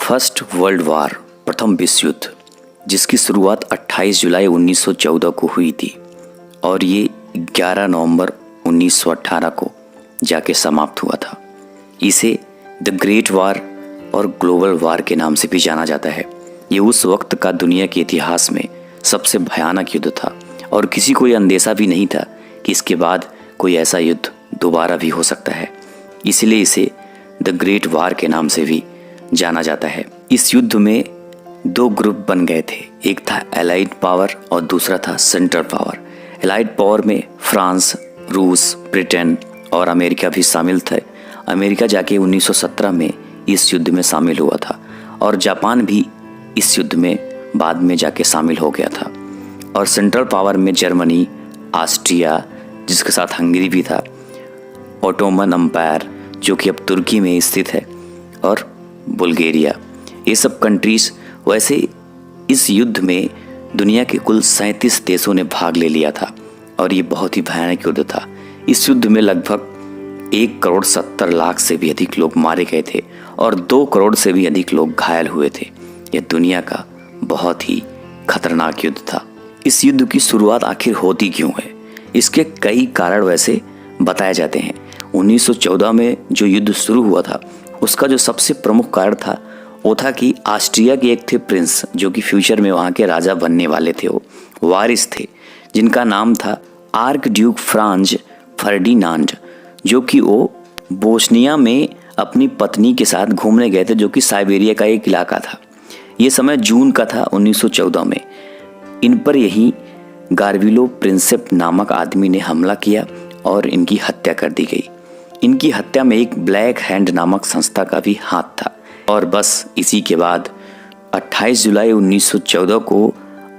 First world war, प्रथम विश्व युद्ध, जिसकी शुरुआत 28 जुलाई 1914 को हुई थी और ये 11 नवंबर 1918 को जाके समाप्त हुआ था। इसे द ग्रेट वार और ग्लोबल वार के नाम से भी जाना जाता है। ये उस वक्त का दुनिया के इतिहास में सबसे भयानक युद्ध था और किसी को यह अंदेशा भी नहीं था कि इसके बाद कोई ऐसा युद्ध दोबारा भी हो सकता है। इसलिए इसे द ग्रेट वार के नाम से भी जाना जाता है। इस युद्ध में दो ग्रुप बन गए थे, एक था एलाइड पावर और दूसरा था सेंट्रल पावर। एलाइड पावर में फ्रांस, रूस, ब्रिटेन और अमेरिका भी शामिल थे। अमेरिका जाके 1917 में इस युद्ध में शामिल हुआ था और जापान भी इस युद्ध में बाद में जाके शामिल हो गया था। और सेंट्रल पावर में जर्मनी, ऑस्ट्रिया, जिसके साथ हंगरी भी था, ओटोमन अम्पायर जो कि अब तुर्की में स्थित है, और बुल्गारिया, ये सब कंट्रीज। वैसे इस युद्ध में दुनिया के कुल 37 देशों ने भाग ले लिया था और ये बहुत ही भयानक युद्ध था। इस युद्ध में लगभग 1,70,00,000 से भी अधिक लोग मारे गए थे और 2 करोड़ से भी अधिक लोग घायल हुए थे। यह दुनिया का बहुत ही खतरनाक युद्ध था। इस युद्ध की शुरुआत आखिर होती क्यों है? इसके कई कारण वैसे बताए जाते हैं। 1914 में जो युद्ध शुरू हुआ था उसका जो सबसे प्रमुख कारण था वो था कि ऑस्ट्रिया के एक थे प्रिंस, जो कि फ्यूचर में वहाँ के राजा बनने वाले थे, वो वारिस थे, जिनका नाम था आर्क ड्यूक फ्रांज फर्डिनांड, जो कि वो बोस्निया में अपनी पत्नी के साथ घूमने गए थे, जो कि साइबेरिया का एक इलाका था। ये समय जून का था 1914 में। इन पर यही गार्विलो प्रिंसेप नामक आदमी ने हमला किया और इनकी हत्या कर दी गई। इनकी हत्या में एक ब्लैक हैंड नामक संस्था का भी हाथ था। और बस इसी के बाद 28 जुलाई 1914 को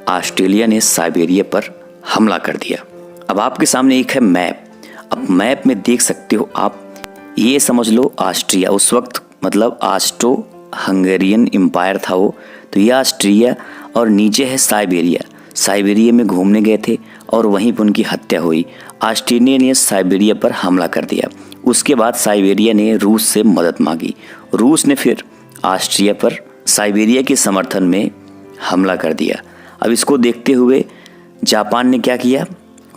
ऑस्ट्रेलिया ने साइबेरिया पर हमला कर दिया। अब आपके सामने एक है मैप। अब मैप में देख सकते हो आप, ये समझ लो ऑस्ट्रिया उस वक्त मतलब ऑस्ट्रो हंगेरियन एम्पायर था वो, तो ये ऑस्ट्रिया और नीचे है साइबेरिया। साइबेरिया में घूमने गए थे और वहीं पर उनकी हत्या हुई। ऑस्ट्रेलिया ने साइबेरिया पर हमला कर दिया। उसके बाद साइबेरिया ने रूस से मदद मांगी। रूस ने फिर ऑस्ट्रिया पर साइबेरिया के समर्थन में हमला कर दिया। अब इसको देखते हुए जापान ने क्या किया?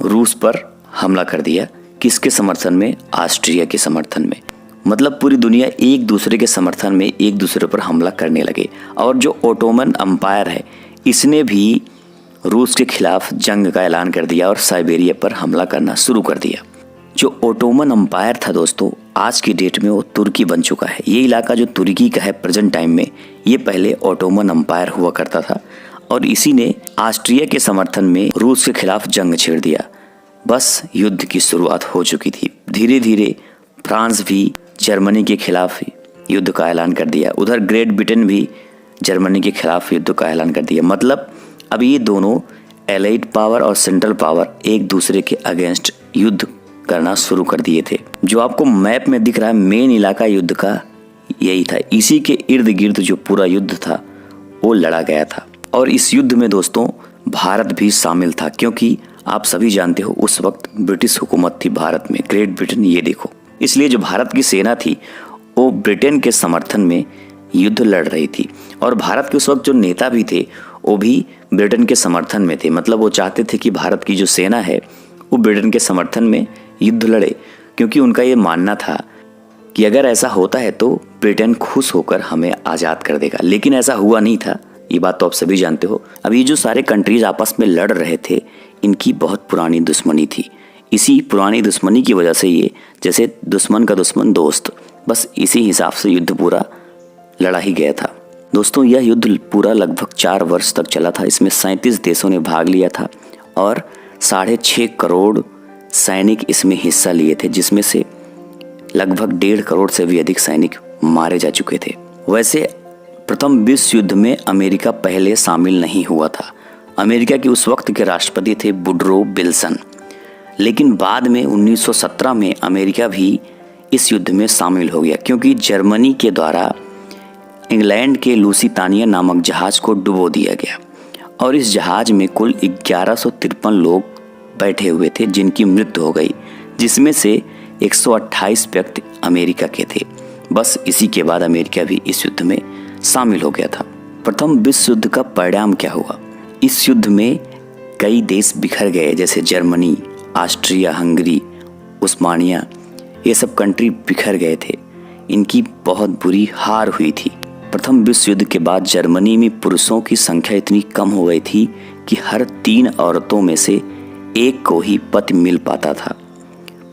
रूस पर हमला कर दिया। किसके समर्थन में? ऑस्ट्रिया के समर्थन में। मतलब पूरी दुनिया एक दूसरे के समर्थन में एक दूसरे पर हमला करने लगे। और जो ओटोमन अम्पायर है इसने भी रूस के खिलाफ जंग का ऐलान कर दिया और साइबेरिया पर हमला करना शुरू कर दिया। जो ओटोमन अम्पायर था दोस्तों, आज की डेट में वो तुर्की बन चुका है। ये इलाका जो तुर्की का है प्रेजेंट टाइम में, ये पहले ओटोमन अम्पायर हुआ करता था और इसी ने ऑस्ट्रिया के समर्थन में रूस के खिलाफ जंग छेड़ दिया। बस युद्ध की शुरुआत हो चुकी थी। धीरे धीरे फ्रांस भी जर्मनी के खिलाफ युद्ध का ऐलान कर दिया। उधर ग्रेट ब्रिटेन भी जर्मनी के खिलाफ युद्ध का ऐलान कर दिया। मतलब अब ये दोनों एलाइड पावर और सेंट्रल पावर एक दूसरे के अगेंस्ट युद्ध करना शुरू कर दिए थे। जो आपको मैप में दिख रहा है मेन इलाका युद्ध का यही था। इसी के इर्द गिर्द जो पूरा युद्ध था वो लड़ा गया था। और इस युद्ध में दोस्तों भारत भी शामिल था, क्योंकि आप सभी जानते हो उस वक्त ब्रिटिश हुकूमत थी भारत में, ग्रेट ब्रिटेन। ये देखो, इसलिए जो भारत की सेना थी वो ब्रिटेन के समर्थन में युद्ध लड़ रही थी। और भारत के उस वक्त जो नेता भी थे वो भी ब्रिटेन के समर्थन में थे। मतलब वो चाहते थे कि भारत की जो सेना है वो ब्रिटेन के समर्थन में युद्ध लड़े, क्योंकि उनका ये मानना था कि अगर ऐसा होता है तो ब्रिटेन खुश होकर हमें आज़ाद कर देगा। लेकिन ऐसा हुआ नहीं था, ये बात तो आप सभी जानते हो। अब ये जो सारे कंट्रीज आपस में लड़ रहे थे, इनकी बहुत पुरानी दुश्मनी थी। इसी पुरानी दुश्मनी की वजह से ये जैसे दुश्मन का दुश्मन दोस्त, बस इसी हिसाब से युद्ध पूरा लड़ा ही गया था। दोस्तों यह युद्ध पूरा लगभग 4 वर्ष तक चला था। इसमें 37 देशों ने भाग लिया था और 6.5 करोड़ सैनिक इसमें हिस्सा लिए थे, जिसमें से लगभग 1.5 करोड़ से भी अधिक सैनिक मारे जा चुके थे। वैसे प्रथम विश्व युद्ध में अमेरिका पहले शामिल नहीं हुआ था। अमेरिका के उस वक्त के राष्ट्रपति थे वुडरो विल्सन। लेकिन बाद में 1917 में अमेरिका भी इस युद्ध में शामिल हो गया, क्योंकि जर्मनी के द्वारा इंग्लैंड के लुसितानिया नामक जहाज को डुबो दिया गया और इस जहाज में कुल 1153 लोग बैठे हुए थे जिनकी मृत्यु हो गई, जिसमें से 128 व्यक्ति अमेरिका के थे। बस इसी के बाद अमेरिका भी इस युद्ध में शामिल हो गया था। प्रथम विश्व युद्ध का परिणाम क्या हुआ? इस युद्ध में कई देश बिखर गए, जैसे जर्मनी, ऑस्ट्रिया हंगरी, उस्मानिया, ये सब कंट्री बिखर गए थे। इनकी बहुत बुरी हार हुई थी। प्रथम विश्व युद्ध के बाद जर्मनी में पुरुषों की संख्या इतनी कम हो गई थी कि हर 3 औरतों में से एक को ही पति मिल पाता था।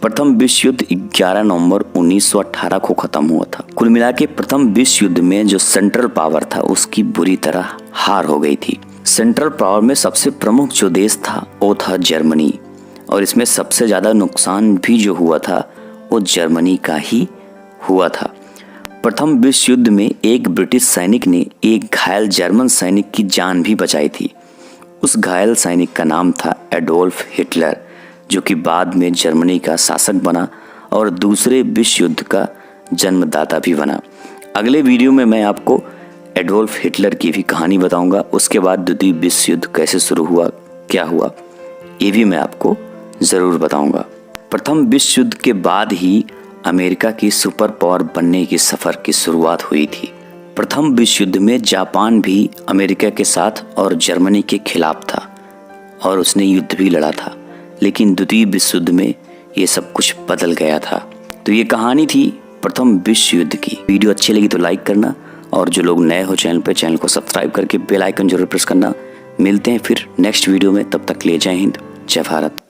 प्रथम विश्व युद्ध 11 नवंबर 1918 को खत्म हुआ था। कुल मिला के प्रथम विश्व युद्ध में जो सेंट्रल पावर था उसकी बुरी तरह हार हो गई थी। सेंट्रल पावर में सबसे प्रमुख जो देश था वो था जर्मनी, और इसमें सबसे ज़्यादा नुकसान भी जो हुआ था वो जर्मनी का ही हुआ था। प्रथम विश्व युद्ध में एक ब्रिटिश सैनिक ने एक घायल जर्मन सैनिक की जान भी बचाई थी। उस घायल सैनिक का नाम था एडोल्फ हिटलर, जो कि बाद में जर्मनी का शासक बना और दूसरे विश्व युद्ध का जन्मदाता भी बना। अगले वीडियो में मैं आपको एडोल्फ हिटलर की भी कहानी बताऊंगा। उसके बाद द्वितीय विश्व युद्ध कैसे शुरू हुआ, क्या हुआ, ये भी मैं आपको ज़रूर बताऊंगा। प्रथम विश्व युद्ध के बाद ही अमेरिका की सुपर पावर बनने की सफ़र की शुरुआत हुई थी। प्रथम विश्व युद्ध में जापान भी अमेरिका के साथ और जर्मनी के खिलाफ था और उसने युद्ध भी लड़ा था, लेकिन द्वितीय विश्व युद्ध में ये सब कुछ बदल गया था। तो ये कहानी थी प्रथम विश्व युद्ध की। वीडियो अच्छी लगी तो लाइक करना, और जो लोग नए हो चैनल पे, चैनल को सब्सक्राइब करके बेल आइकन जरूर प्रेस करना। मिलते हैं फिर नेक्स्ट वीडियो में, तब तक के लिए जय हिंद, जय भारत।